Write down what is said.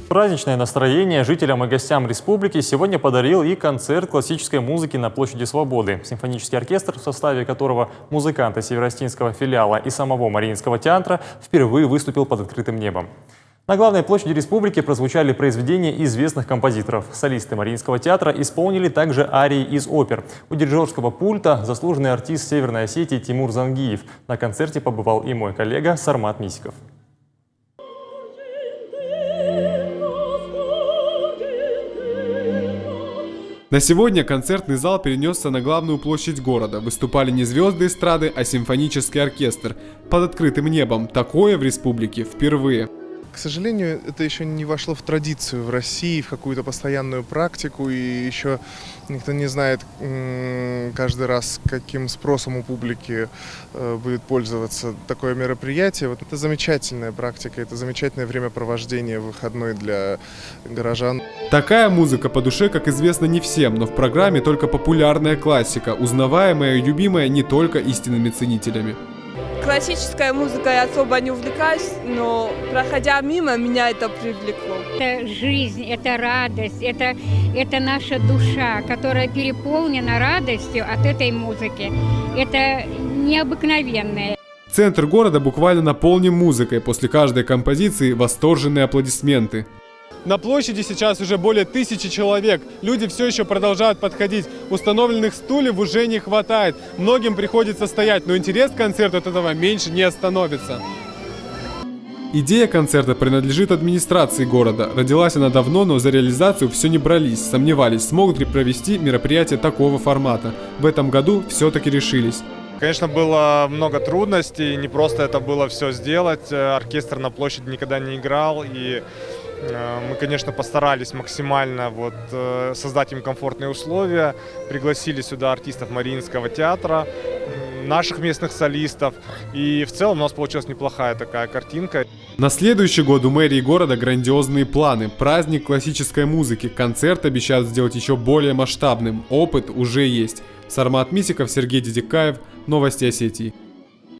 Праздничное настроение жителям и гостям республики сегодня подарил и концерт классической музыки на Площади Свободы. Симфонический оркестр, в составе которого музыканты Северостинского филиала и самого Мариинского театра, впервые выступил под открытым небом. На главной площади республики прозвучали произведения известных композиторов. Солисты Мариинского театра исполнили также арии из опер. У дирижерского пульта заслуженный артист Северной Осетии Тимур Зангиев. На концерте побывал и мой коллега Сармат Мисиков. На сегодня концертный зал перенесся на главную площадь города. Выступали не звезды эстрады, а симфонический оркестр. Под открытым небом. Такое в республике впервые. К сожалению, это еще не вошло в традицию в России, в какую-то постоянную практику, и еще никто не знает каждый раз, каким спросом у публики будет пользоваться такое мероприятие. Вот это замечательная практика, это замечательное времяпровождение выходной для горожан. Такая музыка по душе, как известно, не всем, но в программе только популярная классика, узнаваемая и любимая не только истинными ценителями. Классической музыкой особо не увлекаюсь, но проходя мимо, меня это привлекло. Это жизнь, это радость, это наша душа, которая переполнена радостью от этой музыки. Это необыкновенное. Центр города буквально наполнен музыкой. После каждой композиции восторженные аплодисменты. На площади сейчас уже более 1000 человек. Люди все еще продолжают подходить. Установленных стульев уже не хватает. Многим приходится стоять, но интерес к концерту от этого меньше не становится. Идея концерта принадлежит администрации города. Родилась она давно, но за реализацию все не брались. Сомневались, смогут ли провести мероприятие такого формата. В этом году все-таки решились. Конечно, было много трудностей, не просто это было все сделать. Оркестр на площади никогда не играл, и мы, конечно, постарались максимально создать им комфортные условия. Пригласили сюда артистов Мариинского театра, наших местных солистов, и в целом у нас получилась неплохая такая картинка. На следующий год у мэрии города грандиозные планы. Праздник классической музыки. Концерт обещают сделать еще более масштабным. Опыт уже есть. Сармат Мисиков, Сергей Дедикаев. Новости Осетии.